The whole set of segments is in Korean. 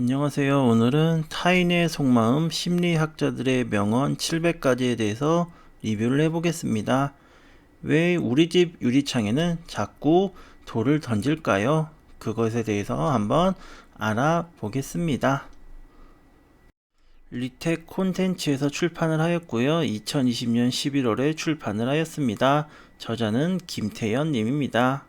안녕하세요. 오늘은 타인의 속마음 심리학자들의 명언 700가지에 대해서 리뷰를 해보겠습니다. 왜 우리 집 유리창에는 자꾸 돌을 던질까요? 그것에 대해서 한번 알아보겠습니다. 리텍 콘텐츠에서 출판을 하였고요. 2020년 11월에 출판을 하였습니다. 저자는 김태연 님입니다.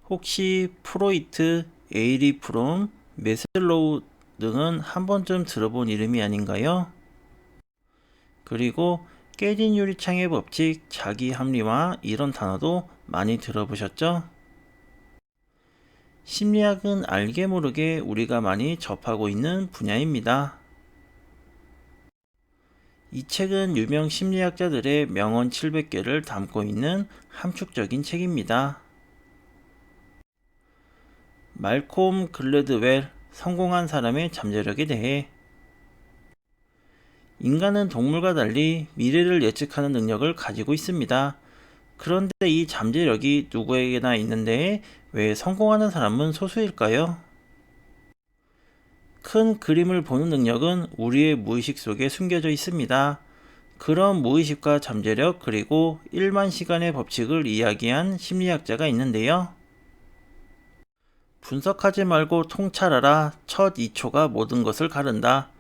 혹시 프로이트, 에이리 프롬, 메슬로우 등은 한 번쯤 들어본 이름이 아닌가요? 그리고 깨진 유리창의 법칙, 자기 합리화 이런 단어도 많이 들어보셨죠? 심리학은 알게 모르게 우리가 많이 접하고 있는 분야입니다. 이 책은 유명 심리학자들의 명언 700개를 담고 있는 함축적인 책입니다. 말콤 글래드웰 성공한 사람의 잠재력에 대해 인간은 동물과 달리 미래를 예측하는 능력을 가지고 있습니다. 그런데 이 잠재력이 누구에게나 있는데 왜 성공하는 사람은 소수일까요? 큰 그림을 보는 능력은 우리의 무의식 속에 숨겨져 있습니다. 그런 무의식과 잠재력 그리고 1만 시간의 법칙을 이야기한 심리학자가 있는데요. 분석하지 말고 통찰하라. 첫 2초가 모든 것을 가른다.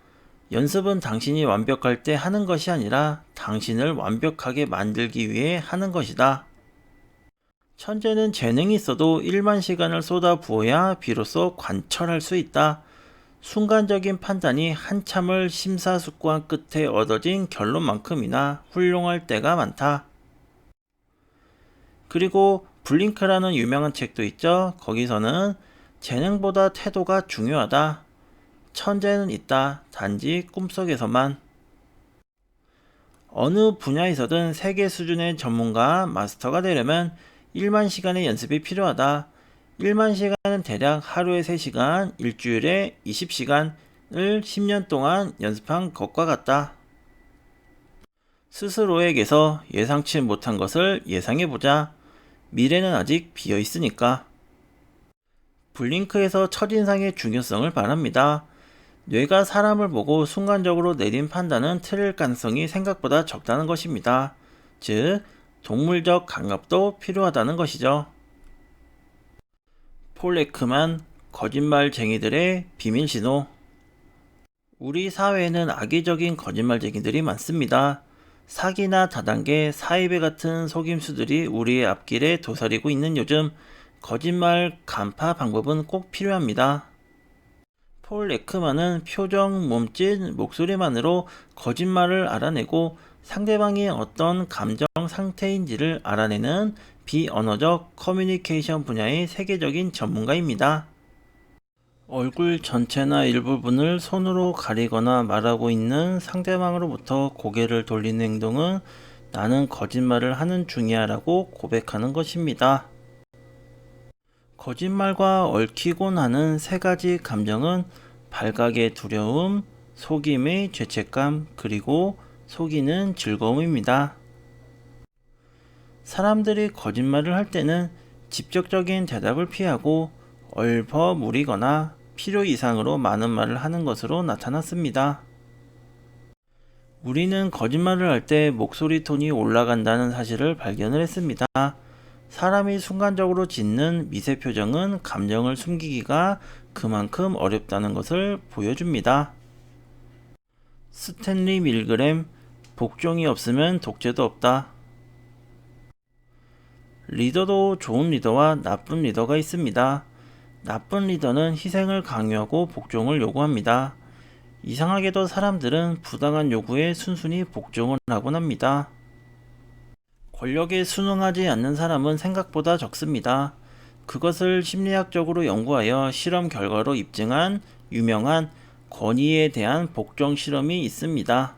연습은 당신이 완벽할 때 하는 것이 아니라 당신을 완벽하게 만들기 위해 하는 것이다. 천재는 재능이 있어도 1만 시간을 쏟아 부어야 비로소 관철할 수 있다. 순간적인 판단이 한참을 심사숙고한 끝에 얻어진 결론만큼이나 훌륭할 때가 많다. 그리고 블링크라는 유명한 책도 있죠. 거기서는 재능보다 태도가 중요하다. 천재는 있다. 단지 꿈속에서만. 어느 분야에서든 세계 수준의 전문가, 마스터가 되려면 1만 시간의 연습이 필요하다. 1만 시간은 대략 하루에 3시간, 일주일에 20시간을 10년 동안 연습한 것과 같다. 스스로에게서 예상치 못한 것을 예상해보자. 미래는 아직 비어있으니까. 블링크에서 첫인상의 중요성을 말합니다. 뇌가 사람을 보고 순간적으로 내린 판단은 틀릴 가능성이 생각보다 적다는 것입니다. 즉, 동물적 감각도 필요하다는 것이죠. 폴 에크만, 거짓말쟁이들의 비밀신호. 우리 사회에는 악의적인 거짓말쟁이들이 많습니다. 사기나 다단계, 사이비 같은 속임수들이 우리의 앞길에 도사리고 있는 요즘 거짓말 간파 방법은 꼭 필요합니다. 폴 에크만은 표정, 몸짓, 목소리만으로 거짓말을 알아내고 상대방이 어떤 감정 상태인지를 알아내는 비언어적 커뮤니케이션 분야의 세계적인 전문가입니다. 얼굴 전체나 일부분을 손으로 가리거나 말하고 있는 상대방으로부터 고개를 돌리는 행동은 나는 거짓말을 하는 중이야 라고 고백하는 것입니다. 거짓말과 얽히곤 하는 3가지 감정은 발각의 두려움, 속임의 죄책감, 그리고 속이는 즐거움입니다. 사람들이 거짓말을 할 때는 직접적인 대답을 피하고 얼버무리거나 필요 이상으로 많은 말을 하는 것으로 나타났습니다. 우리는 거짓말을 할 때 목소리 톤이 올라간다는 사실을 발견을 했습니다. 사람이 순간적으로 짓는 미세 표정은 감정을 숨기기가 그만큼 어렵다는 것을 보여줍니다. 스탠리 밀그램, 복종이 없으면 독재도 없다. 리더도 좋은 리더와 나쁜 리더가 있습니다. 나쁜 리더는 희생을 강요하고 복종을 요구합니다. 이상하게도 사람들은 부당한 요구에 순순히 복종을 하곤 합니다. 권력에 순응하지 않는 사람은 생각보다 적습니다. 그것을 심리학적으로 연구하여 실험 결과로 입증한 유명한 권위에 대한 복종 실험이 있습니다.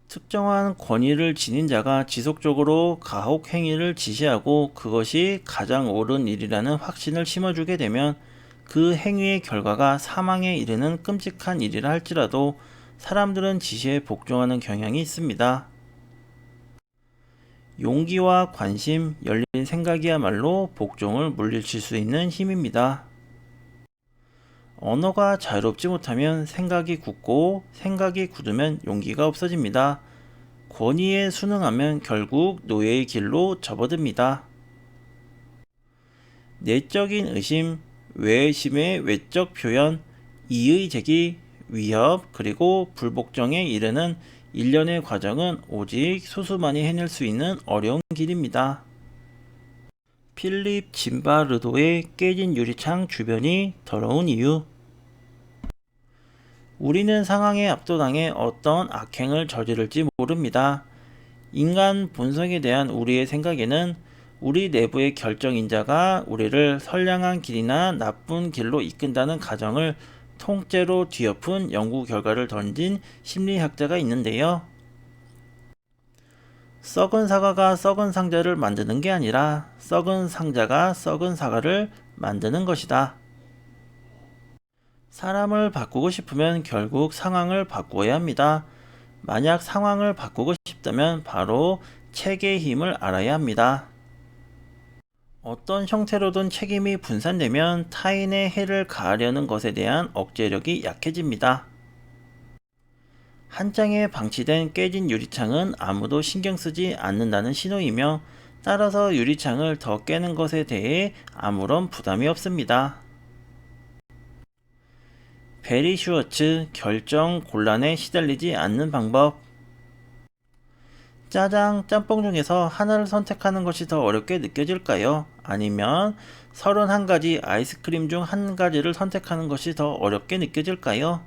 특정한 권위를 지닌 자가 지속적으로 가혹 행위를 지시하고 그것이 가장 옳은 일이라는 확신을 심어주게 되면 그 행위의 결과가 사망에 이르는 끔찍한 일이라 할지라도 사람들은 지시에 복종하는 경향이 있습니다. 용기와 관심, 열린 생각이야말로 복종을 물리칠 수 있는 힘입니다. 언어가 자유롭지 못하면 생각이 굳고 생각이 굳으면 용기가 없어집니다. 권위에 순응하면 결국 노예의 길로 접어듭니다. 내적인 의심, 외심의 외적 표현, 이의 제기, 위협, 그리고 불복종에 이르는 일련의 과정은 오직 소수만이 해낼 수 있는 어려운 길입니다. 필립 짐바르도의 깨진 유리창 주변이 더러운 이유. 우리는 상황에 압도당해 어떤 악행을 저지를지 모릅니다. 인간 본성에 대한 우리의 생각에는 우리 내부의 결정인자가 우리를 선량한 길이나 나쁜 길로 이끈다는 가정을 통째로 뒤엎은 연구 결과를 던진 심리학자가 있는데요. 썩은 사과가 썩은 상자를 만드는 게 아니라 썩은 상자가 썩은 사과를 만드는 것이다. 사람을 바꾸고 싶으면 결국 상황을 바꾸어야 합니다. 만약 상황을 바꾸고 싶다면 바로 책의 힘을 알아야 합니다. 어떤 형태로든 책임이 분산되면 타인의 해를 가하려는 것에 대한 억제력이 약해집니다. 한 장에 방치된 깨진 유리창은 아무도 신경 쓰지 않는다는 신호이며 따라서 유리창을 더 깨는 것에 대해 아무런 부담이 없습니다. 베리 슈워츠 결정 곤란에 시달리지 않는 방법. 짜장, 짬뽕 중에서 하나를 선택하는 것이 더 어렵게 느껴질까요? 아니면 31가지 아이스크림 중 한 가지를 선택하는 것이 더 어렵게 느껴질까요?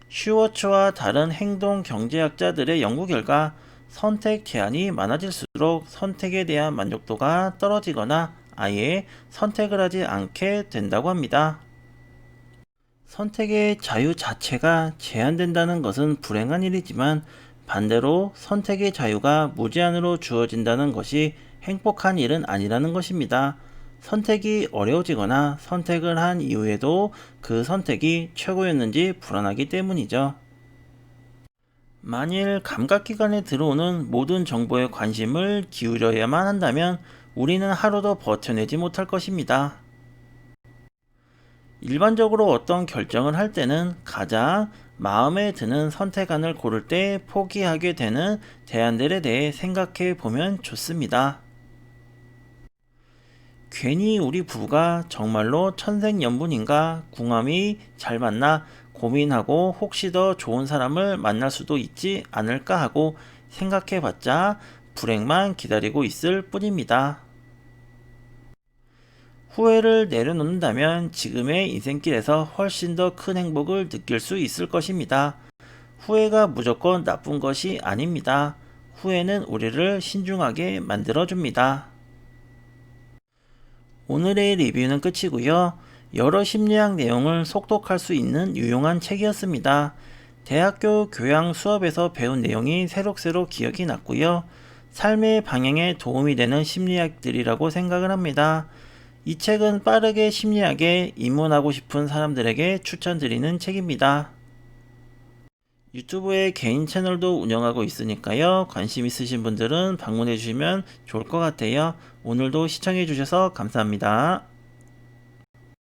슈워츠와 다른 행동 경제학자들의 연구 결과 선택 제한이 많아질수록 선택에 대한 만족도가 떨어지거나 아예 선택을 하지 않게 된다고 합니다. 선택의 자유 자체가 제한된다는 것은 불행한 일이지만 반대로 선택의 자유가 무제한으로 주어진다는 것이 행복한 일은 아니라는 것입니다. 선택이 어려워지거나 선택을 한 이후에도 그 선택이 최고였는지 불안하기 때문이죠. 만일 감각기관에 들어오는 모든 정보에 관심을 기울여야만 한다면 우리는 하루도 버텨내지 못할 것입니다. 일반적으로 어떤 결정을 할 때는 가장 마음에 드는 선택안을 고를 때 포기하게 되는 대안들에 대해 생각해 보면 좋습니다. 괜히 우리 부부가 정말로 천생연분인가, 궁합이 잘 맞나 고민하고 혹시 더 좋은 사람을 만날 수도 있지 않을까 하고 생각해 봤자 불행만 기다리고 있을 뿐입니다. 후회를 내려놓는다면 지금의 인생길에서 훨씬 더 큰 행복을 느낄 수 있을 것입니다. 후회가 무조건 나쁜 것이 아닙니다. 후회는 우리를 신중하게 만들어줍니다. 오늘의 리뷰는 끝이고요. 여러 심리학 내용을 속독할 수 있는 유용한 책이었습니다. 대학교 교양 수업에서 배운 내용이 새록새록 기억이 났고요. 삶의 방향에 도움이 되는 심리학들이라고 생각을 합니다. 이 책은 빠르게 심리학에 입문하고 싶은 사람들에게 추천드리는 책입니다. 유튜브에 개인 채널도 운영하고 있으니까요. 관심 있으신 분들은 방문해 주시면 좋을 것 같아요. 오늘도 시청해 주셔서 감사합니다.